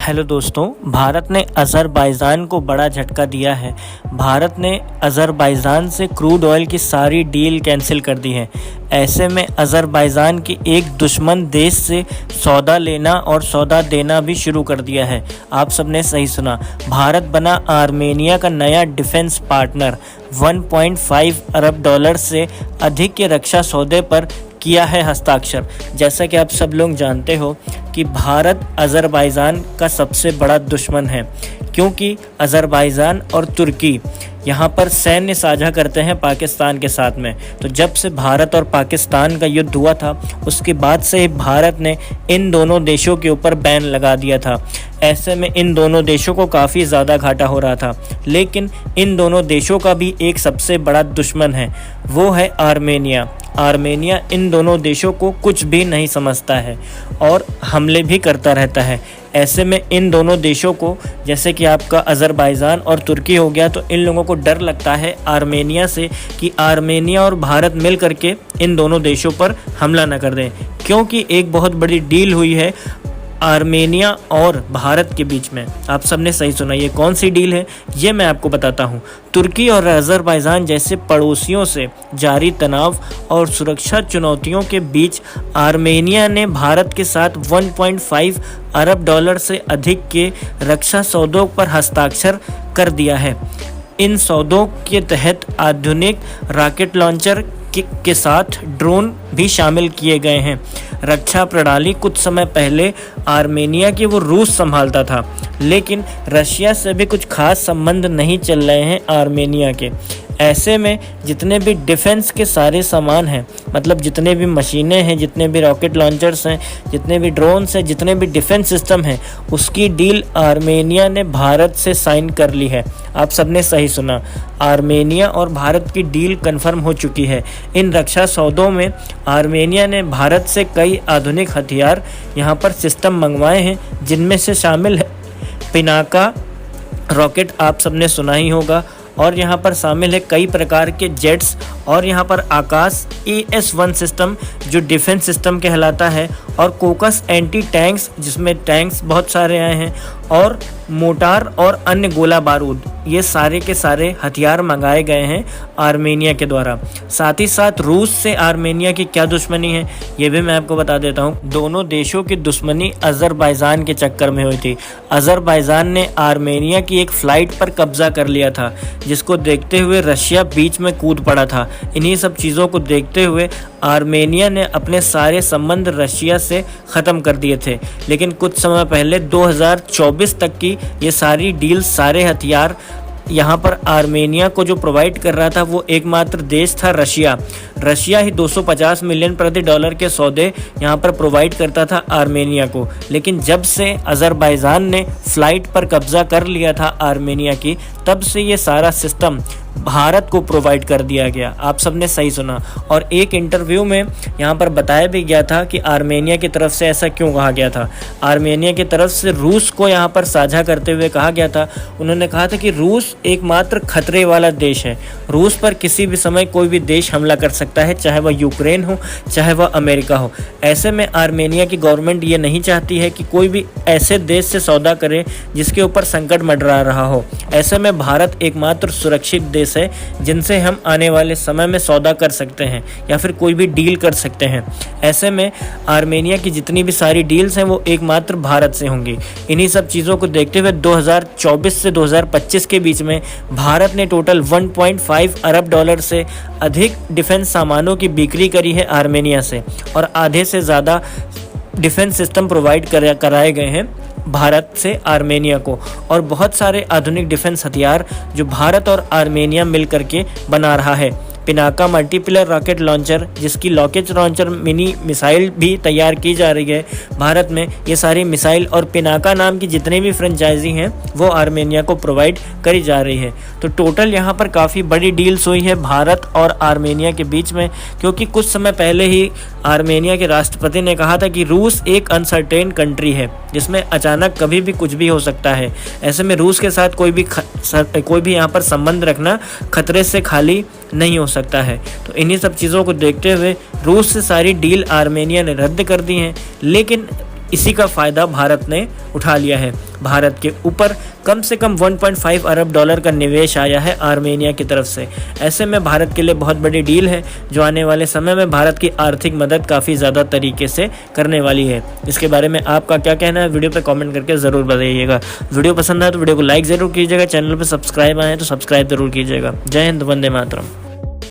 Hello दोस्तों, भारत ने Azerbaijan को बड़ा झटका दिया है। भारत ने अज़रबैजान से क्रूड ऑयल की सारी डील कैंसिल कर दी है। ऐसे में अज़रबैजान की एक दुश्मन देश से सौदा लेना और सौदा देना भी शुरू कर दिया है। आप सबने सही सुना, भारत बना आर्मेनिया का नया डिफेंस पार्टनर। 1.5 अरब डॉलर से अधिक के रक्षा सौदे पर किया है हस्ताक्षर। जैसा कि आप सब लोग जानते हो कि भारत अज़रबैजान का सबसे बड़ा दुश्मन है, क्योंकि अज़रबैजान और तुर्की यहाँ पर सैन्य साझा करते हैं पाकिस्तान के साथ में। तो जब से भारत और पाकिस्तान का युद्ध हुआ था, उसके बाद से ही भारत ने इन दोनों देशों के ऊपर बैन लगा दिया था। ऐसे में इन दोनों देशों को काफ़ी ज़्यादा घाटा हो रहा था। लेकिन इन दोनों देशों का भी एक सबसे बड़ा दुश्मन है, वो है आर्मेनिया। आर्मेनिया इन दोनों देशों को कुछ भी नहीं समझता है और हमले भी करता रहता है। ऐसे में इन दोनों देशों को, जैसे कि आपका अज़रबैजान और तुर्की हो गया, तो इन लोगों को डर लगता है आर्मेनिया से कि आर्मेनिया और भारत मिल करके इन दोनों देशों पर हमला न कर दें, क्योंकि एक बहुत बड़ी डील हुई है आर्मेनिया और भारत के बीच में। आप सबने सही सुना, ये कौन सी डील है ये मैं आपको बताता हूँ। तुर्की और अज़रबैजान जैसे पड़ोसियों से जारी तनाव और सुरक्षा चुनौतियों के बीच आर्मेनिया ने भारत के साथ 1.5 अरब डॉलर से अधिक के रक्षा सौदों पर हस्ताक्षर कर दिया है। इन सौदों के तहत आधुनिक रॉकेट लॉन्चर के साथ ड्रोन भी शामिल किए गए हैं। रक्षा प्रणाली कुछ समय पहले आर्मेनिया की वो रूस संभालता था, लेकिन रशिया से भी कुछ खास संबंध नहीं चल रहे हैं आर्मेनिया के। ऐसे में जितने भी डिफेंस के सारे सामान हैं, मतलब जितने भी मशीनें हैं, जितने भी रॉकेट लॉन्चर्स हैं, जितने भी ड्रोन्स हैं, जितने भी डिफेंस सिस्टम हैं, उसकी डील आर्मेनिया ने भारत से साइन कर ली है। आप सबने सही सुना, आर्मेनिया और भारत की डील कंफर्म हो चुकी है। इन रक्षा सौदों में आर्मेनिया ने भारत से कई आधुनिक हथियार यहाँ पर सिस्टम मंगवाए हैं, जिनमें से शामिल है पिनाका रॉकेट, आप सबने सुना ही होगा, और यहाँ पर शामिल है कई प्रकार के जेट्स, और यहाँ पर आकाश AS-1 सिस्टम जो डिफेंस सिस्टम कहलाता है, और कोकस एंटी टैंक्स जिसमें टैंक्स बहुत सारे आए हैं, और मोटार और अन्य गोला बारूद, ये सारे के सारे हथियार मंगाए गए हैं आर्मेनिया के द्वारा। साथ ही साथ रूस से आर्मेनिया की क्या दुश्मनी है ये भी मैं आपको बता देता हूँ। दोनों देशों की दुश्मनी अज़रबैजान के चक्कर में हुई थी। अज़रबैजान ने आर्मेनिया की एक फ़्लाइट पर कब्जा कर लिया था, जिसको देखते हुए रशिया बीच में कूद पड़ा था। इन्हीं सब चीज़ों को देखते हुए आर्मेनिया ने अपने सारे संबंध रशिया से ख़त्म कर दिए थे। लेकिन कुछ समय पहले 2024 तक की ये सारी डील, सारे हथियार यहाँ पर आर्मेनिया को जो प्रोवाइड कर रहा था वो एकमात्र देश था रशिया। रशिया ही 250 मिलियन प्रति डॉलर के सौदे यहाँ पर प्रोवाइड करता था आर्मेनिया को। लेकिन जब से अज़रबैजान ने फ़्लाइट पर कब्ज़ा कर लिया था आर्मेनिया की, तब से ये सारा सिस्टम भारत को प्रोवाइड कर दिया गया। आप सबने सही सुना। और एक इंटरव्यू में यहाँ पर बताया भी गया था कि आर्मेनिया की तरफ से ऐसा क्यों कहा गया था। आर्मेनिया की तरफ से रूस को यहाँ पर साझा करते हुए कहा गया था, उन्होंने कहा था कि रूस एकमात्र खतरे वाला देश है। रूस पर किसी भी समय कोई भी देश हमला कर सकता है, चाहे वह यूक्रेन हो, चाहे वह अमेरिका हो। ऐसे में आर्मेनिया की गवर्नमेंट ये नहीं चाहती है कि कोई भी ऐसे देश से सौदा करे जिसके ऊपर संकट मंडरा रहा हो। ऐसे में भारत एकमात्र सुरक्षित देश है जिनसे हम आने वाले समय में सौदा कर सकते हैं या फिर कोई भी डील कर सकते हैं। ऐसे में आर्मेनिया की जितनी भी सारी डील्स हैं वो एकमात्र भारत से होंगी। इन्हीं सब चीज़ों को देखते हुए 2024 से 2025 के बीच में भारत ने टोटल 1.5 अरब डॉलर से अधिक डिफेंस सामानों की बिक्री करी है आर्मेनिया से, और आधे से ज़्यादा डिफेंस सिस्टम प्रोवाइड कराए गए हैं भारत से आर्मेनिया को, और बहुत सारे आधुनिक डिफेंस हथियार जो भारत और आर्मेनिया मिल करके बना रहा है। पिनाका मल्टीपिलर रॉकेट लॉन्चर, जिसकी रॉकेट लॉन्चर मिनी मिसाइल भी तैयार की जा रही है भारत में। ये सारी मिसाइल और पिनाका नाम की जितने भी फ्रेंचाइजी हैं वो आर्मेनिया को प्रोवाइड करी जा रही है। तो टोटल यहाँ पर काफ़ी बड़ी डील्स हुई है भारत और आर्मेनिया के बीच में, क्योंकि कुछ समय पहले ही आर्मेनिया के राष्ट्रपति ने कहा था कि रूस एक अनसर्टेन कंट्री है जिसमें अचानक कभी भी कुछ भी हो सकता है। ऐसे में रूस के साथ कोई भी यहाँ पर संबंध रखना खतरे से खाली नहीं हो सकता है। तो इन्हीं सब चीज़ों को देखते हुए रूस से सारी डील आर्मेनिया ने रद्द कर दी हैं। लेकिन इसी का फ़ायदा भारत ने उठा लिया है। भारत के ऊपर कम से कम 1.5 अरब डॉलर का निवेश आया है आर्मेनिया की तरफ से। ऐसे में भारत के लिए बहुत बड़ी डील है जो आने वाले समय में भारत की आर्थिक मदद काफ़ी ज़्यादा तरीके से करने वाली है। इसके बारे में आपका क्या कहना है वीडियो पे कमेंट करके ज़रूर बताइएगा। वीडियो पसंद आए तो वीडियो को लाइक ज़रूर कीजिएगा, चैनल पर सब्सक्राइब आए तो सब्सक्राइब ज़रूर कीजिएगा। जय हिंद, वंदे मातरम।